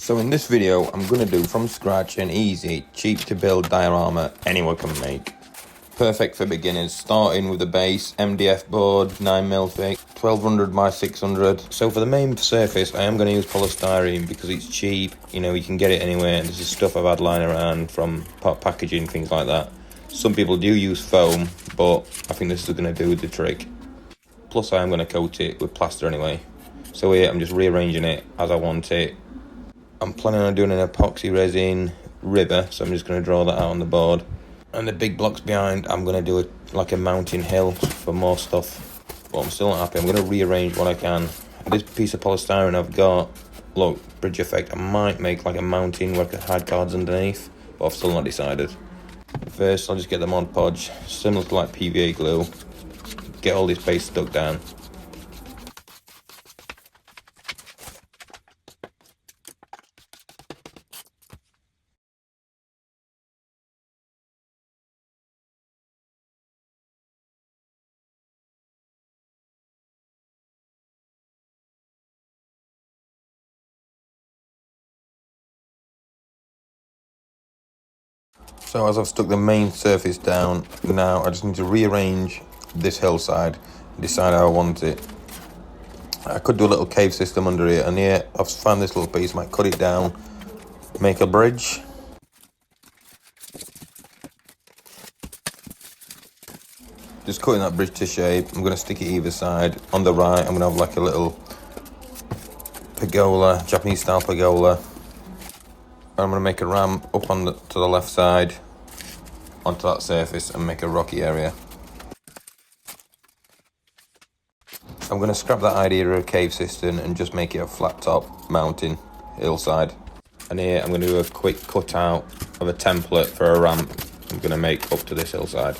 So in this video, I'm going to do from scratch an easy, cheap to build diorama anyone can make. Perfect for beginners, starting with a base MDF board, 9mm thick, 1200 by 600. So for the main surface, I am going to use polystyrene because it's cheap, you can get it anywhere. This is stuff I've had lying around from packaging, things like that. Some people do use foam, but I think this is going to do the trick. Plus I am going to coat it with plaster anyway. So here I'm just rearranging it as I want it. I'm planning on doing an epoxy resin river, so I'm just going to draw that out on the board. And the big blocks behind, I'm going to do like a mountain hill for more stuff. But I'm still not happy. I'm going to rearrange what I can. This piece of polystyrene I've got, look, bridge effect. I might make like a mountain where I could hide cards underneath, but I've still not decided. First, I'll just get the Mod Podge, similar to like PVA glue. Get all this base stuck down. So as I've stuck the main surface down, now I just need to rearrange this hillside and decide how I want it. I could do a little cave system under here, and here I've found this little piece, might cut it down, make a bridge. Just cutting that bridge to shape. I'm going to stick it either side. On the right, I'm going to have like a little pagoda, Japanese style pagoda. I'm going to make a ramp up to the left side onto that surface and make a rocky area. I'm going to scrap that idea of a cave system and just make it a flat top mountain hillside. And here I'm going to do a quick cutout of a template for a ramp I'm going to make up to this hillside.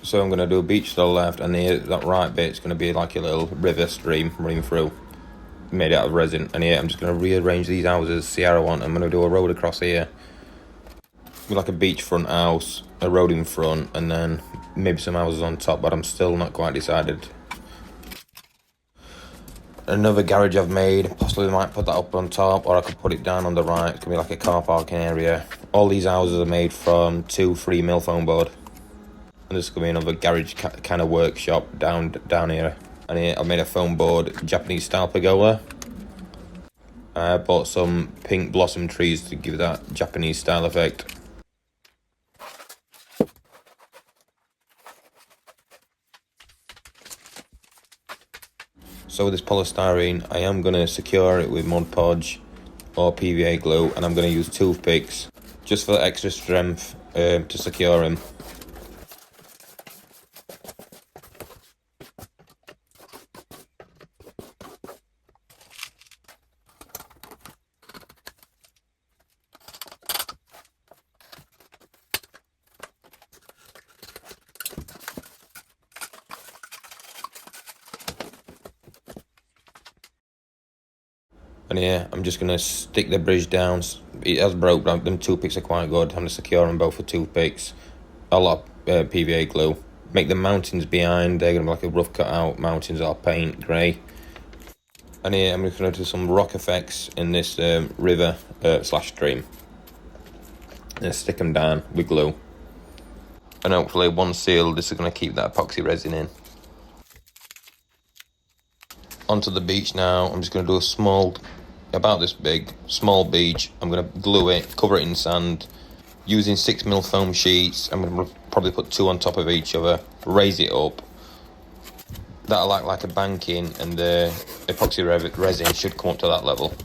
So I'm going to do a beach to the left, and here, that right bit's going to be like a little river stream running through, made out of resin. And here I'm just going to rearrange these houses, see how I want. I'm going to do a road across here, with like a beachfront house, a road in front, and then maybe some houses on top, but I'm still not quite decided. Another garage I've made, possibly might put that up on top, or I could put it down on the right. It's going to be like a car parking area. All these houses are made from 2-3mm foam board. And this is going to be another garage kind of workshop down here. And here I've made a foam board, Japanese style pagoda. I bought some pink blossom trees to give that Japanese style effect. So with this polystyrene, I am going to secure it with Mod Podge or PVA glue, and I'm going to use toothpicks just for extra strength to secure them. And here, I'm just going to stick the bridge down. It has broke, but them toothpicks are quite good. I'm going to secure them both with toothpicks. A lot of PVA glue. Make the mountains behind. They're going to be like a rough cut out mountains I'll paint grey. And here, I'm just going to do some rock effects in this river slash stream. And stick them down with glue. And hopefully, once sealed, this is going to keep that epoxy resin in. Onto the beach now. I'm just going to do a small, about this big, small beach. I'm going to glue it, cover it in sand, using 6mm foam sheets. I'm going to probably put 2 on top of each other, raise it up. That'll act like a banking, and the epoxy resin should come up to that level.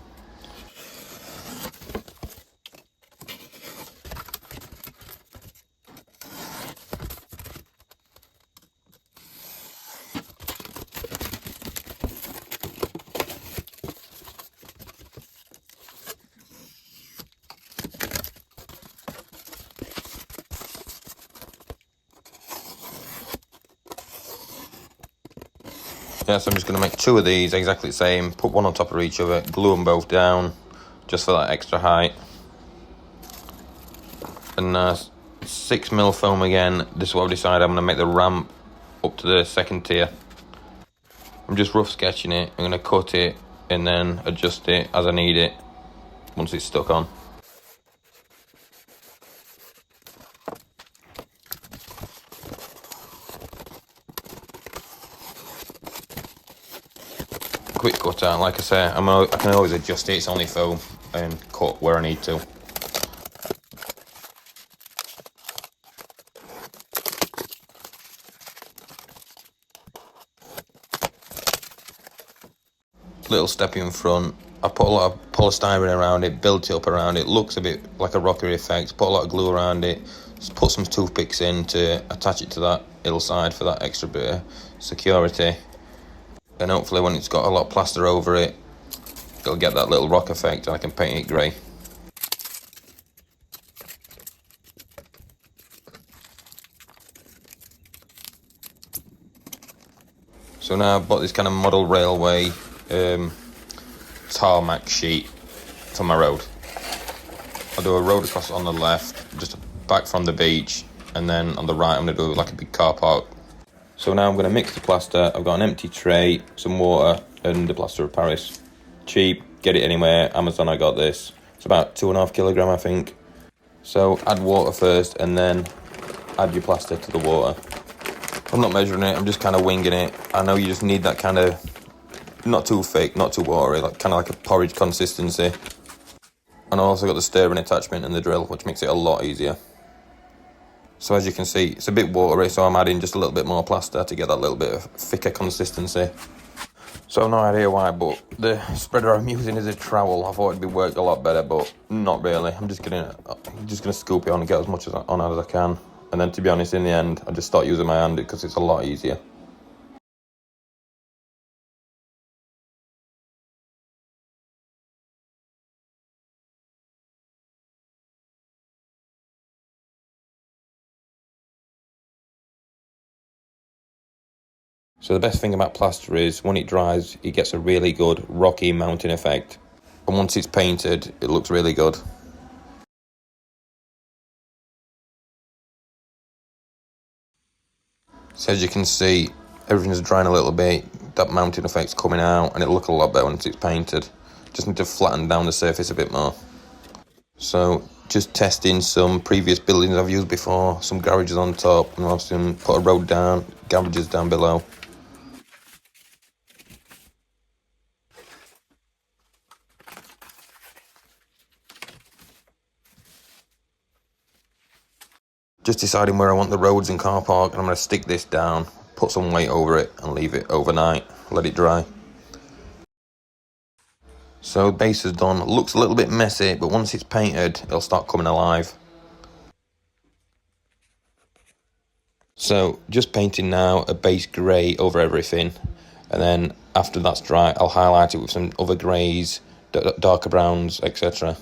Yeah, so I'm just going to make 2 of these exactly the same, put 1 on top of each other, glue them both down, just for that extra height. And 6mm foam again. This is what I've decided. I'm going to make the ramp up to the second tier. I'm just rough sketching it. I'm going to cut it and then adjust it as I need it once it's stuck on. Quick cut out, like I say, I can always adjust it, it's only foam, and cut where I need to. Little step in front, I put a lot of polystyrene around it, built it up around it, looks a bit like a rockery effect, put a lot of glue around it, just put some toothpicks in to attach it to that hillside for that extra bit of security. And hopefully when it's got a lot of plaster over it, it'll get that little rock effect and I can paint it grey. So now I've bought this kind of model railway tarmac sheet for my road. I'll do a road across on the left, just back from the beach, and then on the right I'm going to do like a big car park. So now I'm going to mix the plaster. I've got an empty tray, some water, and the plaster of Paris. Cheap, get it anywhere, Amazon I got this. It's about 2.5 kilograms I think. So add water first and then add your plaster to the water. I'm not measuring it, I'm just kind of winging it. I know you just need that kind of, not too thick, not too watery, like kind of like a porridge consistency. And I also got the stirring attachment and the drill, which makes it a lot easier. So as you can see, it's a bit watery, so I'm adding just a little bit more plaster to get that little bit of thicker consistency. So I've no idea why, but the spreader I'm using is a trowel. I thought it'd be worked a lot better, but not really. I'm just gonna scoop it on and get as much on as I can. And then to be honest, in the end, I just start using my hand because it's a lot easier. So the best thing about plaster is when it dries, it gets a really good rocky mountain effect. And once it's painted, it looks really good. So as you can see, everything's drying a little bit, that mountain effect's coming out, and it'll look a lot better once it's painted. Just need to flatten down the surface a bit more. So just testing some previous buildings I've used before, some garages on top, and I've put a road down, garages down below. Just deciding where I want the roads and car park, and I'm going to stick this down, put some weight over it and leave it overnight, let it dry. So base is done, looks a little bit messy, but once it's painted it'll start coming alive. So just painting now a base grey over everything, and then after that's dry I'll highlight it with some other greys, darker browns, etc.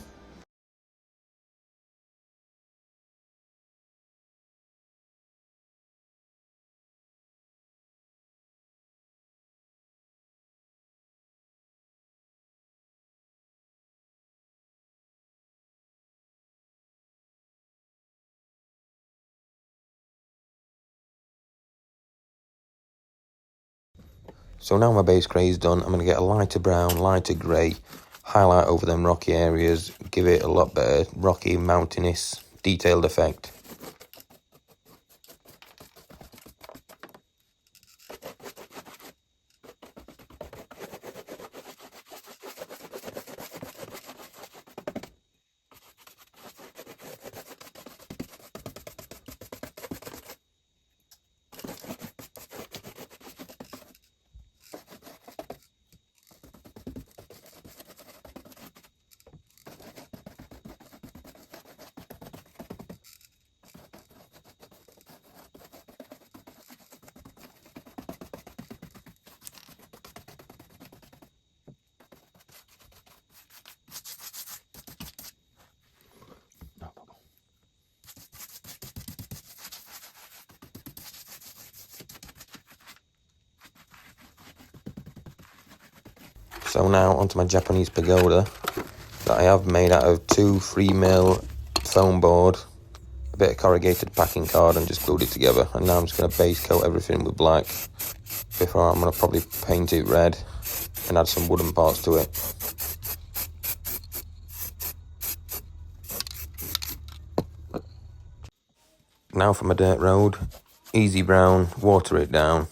So now my base grey is done, I'm going to get a lighter brown, lighter grey, highlight over them rocky areas, give it a lot better rocky, mountainous, detailed effect. So now onto my Japanese pagoda that I have made out of 2 3mm foam board, bit of corrugated packing card and just glued it together. And now I'm just going to base coat everything with black. Before I'm going to probably paint it red and add some wooden parts to it. Now for my dirt road. Easy brown, water it down,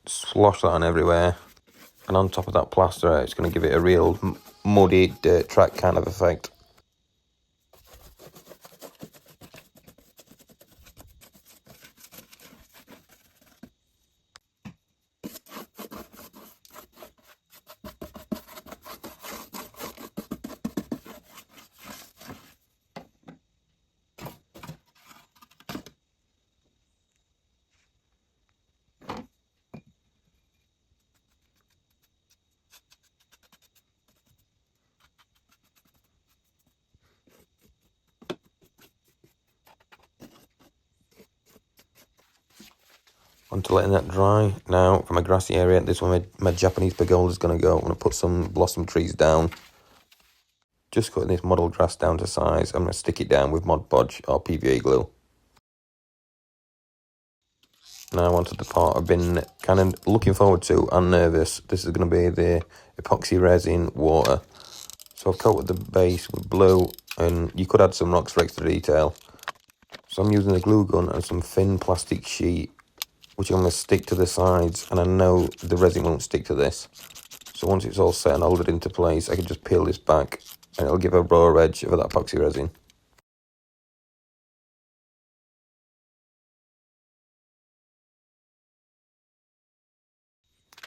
slosh that on everywhere. And on top of that plaster, it's going to give it a real muddy dirt track kind of effect. Onto letting that dry. Now for my grassy area, this is where my Japanese pagoda is going to go. I'm going to put some blossom trees down. Just cutting this model grass down to size. I'm going to stick it down with Mod Podge or PVA glue. Now onto the part I've been kind of looking forward to and nervous. This is going to be the epoxy resin water. So I've coated the base with blue, and you could add some rocks for extra detail. So I'm using a glue gun and some thin plastic sheet, which I'm going to stick to the sides, and I know the resin won't stick to this. So once it's all set and hold it into place, I can just peel this back and it'll give a raw edge of that epoxy resin.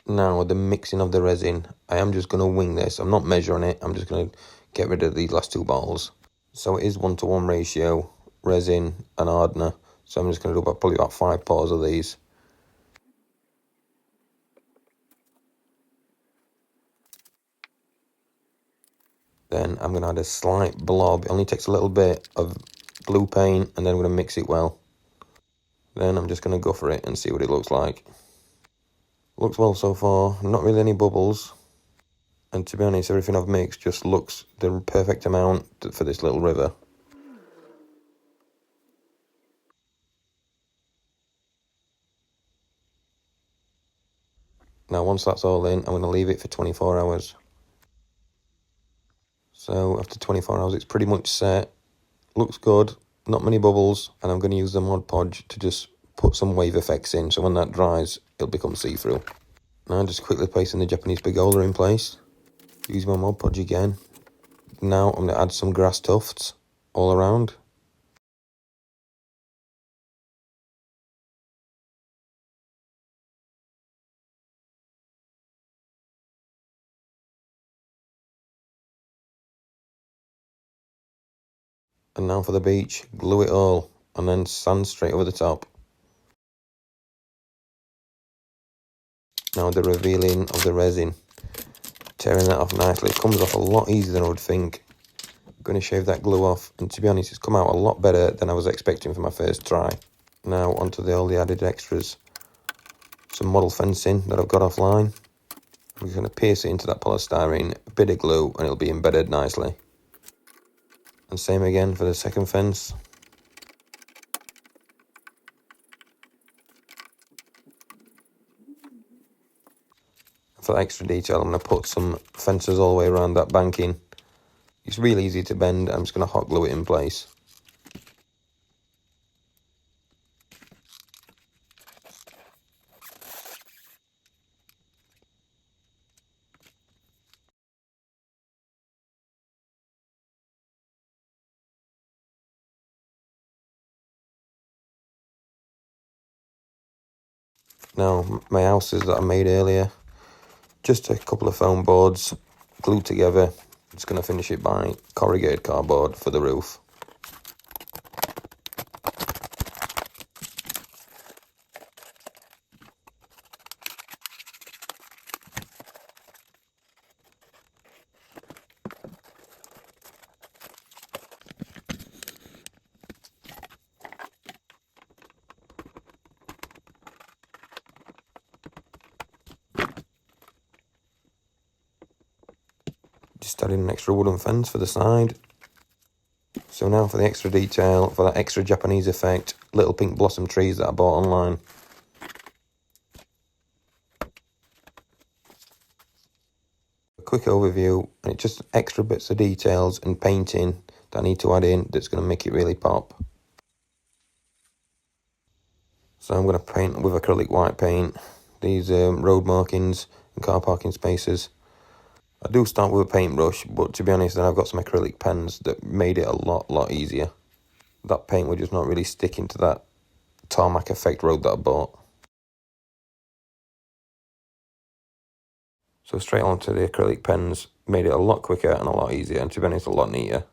Now with the mixing of the resin, I am just going to wing this. I'm not measuring it, I'm just going to get rid of these last two bottles. So it is 1-to-1 ratio, resin and hardener. So I'm just going to do probably about 5 pours of these. Then I'm going to add a slight blob. It only takes a little bit of blue paint, and then I'm going to mix it well. Then I'm just going to go for it and see what it looks like. Looks well so far, not really any bubbles. And to be honest, everything I've mixed just looks the perfect amount for this little river. Now once that's all in, I'm going to leave it for 24 hours. So after 24 hours, it's pretty much set. Looks good, not many bubbles, and I'm going to use the Mod Podge to just put some wave effects in, so when that dries, it'll become see-through. Now just quickly placing the Japanese pagoda in place. Use my Mod Podge again. Now I'm going to add some grass tufts all around. And now for the beach, glue it all, and then sand straight over the top. Now the revealing of the resin. Tearing that off nicely. It comes off a lot easier than I would think. I'm going to shave that glue off, and to be honest, it's come out a lot better than I was expecting for my first try. Now onto all the added extras. Some model fencing that I've got offline. I'm just going to pierce it into that polystyrene, a bit of glue, and it'll be embedded nicely. And same again for the second fence. For the extra detail, I'm going to put some fences all the way around that banking. It's really easy to bend. I'm just going to hot glue it in place. Now, my houses that I made earlier, just a couple of foam boards glued together. Just going to finish it by corrugated cardboard for the roof. Just adding an extra wooden fence for the side. So now for the extra detail, for that extra Japanese effect, little pink blossom trees that I bought online. A quick overview, and it's just extra bits of details and painting that I need to add in that's going to make it really pop. So I'm going to paint with acrylic white paint these road markings and car parking spaces. I do start with a paintbrush, but to be honest, then I've got some acrylic pens that made it a lot easier. That paint was just not really sticking to that tarmac effect road that I bought. So straight onto the acrylic pens made it a lot quicker and a lot easier, and to be honest, a lot neater.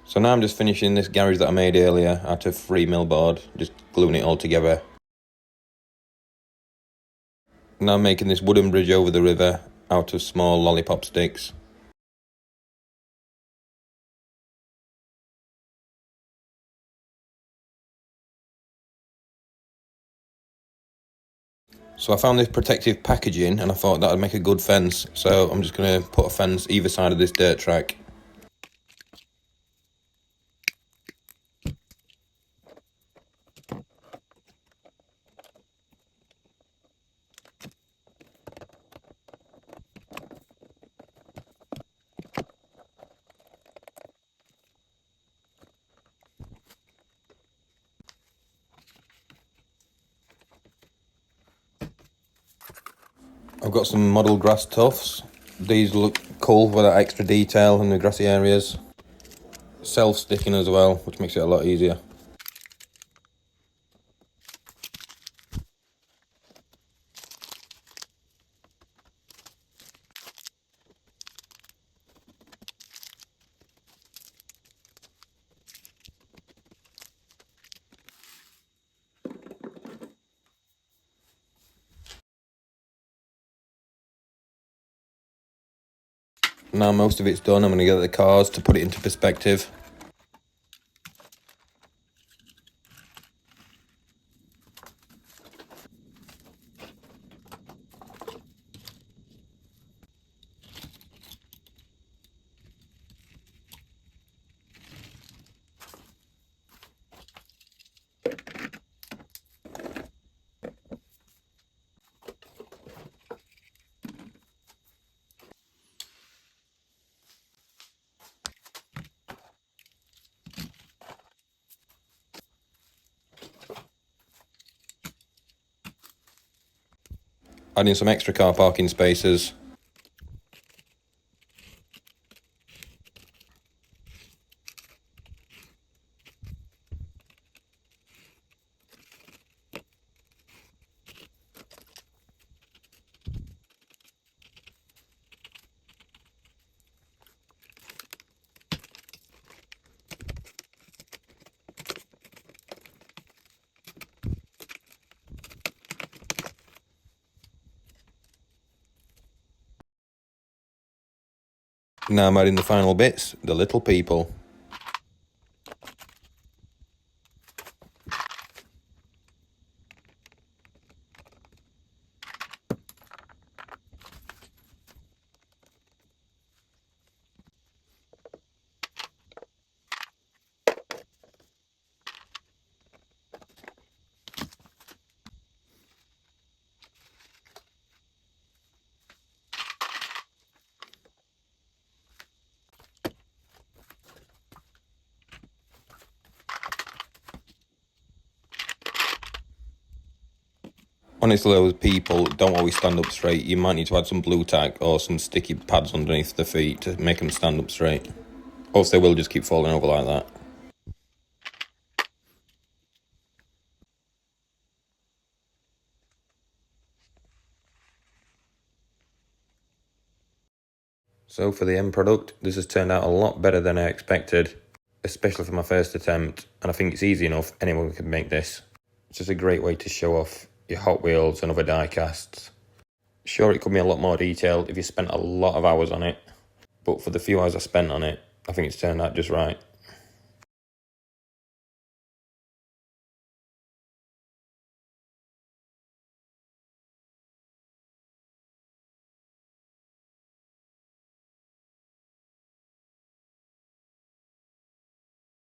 So now I'm just finishing this garage that I made earlier out of 3mm board, just gluing it all together. Now I'm making this wooden bridge over the river out of small lollipop sticks. So I found this protective packaging and I thought that would make a good fence. So I'm just going to put a fence either side of this dirt track. I've got some model grass tufts. These look cool with that extra detail in the grassy areas. Self-sticking as well, which makes it a lot easier. Now most of it's done, I'm going to get the cars to put it into perspective. Adding some extra car parking spaces. Now I'm adding the final bits, the little people. Honestly, those people don't always stand up straight. You might need to add some blue tack or some sticky pads underneath the feet to make them stand up straight. Or else they will just keep falling over like that. So for the end product, this has turned out a lot better than I expected, especially for my first attempt, and I think it's easy enough, anyone can make this. It's just a great way to show off your Hot Wheels and other die casts. Sure, it could be a lot more detailed if you spent a lot of hours on it, but for the few hours I spent on it, I think it's turned out just right.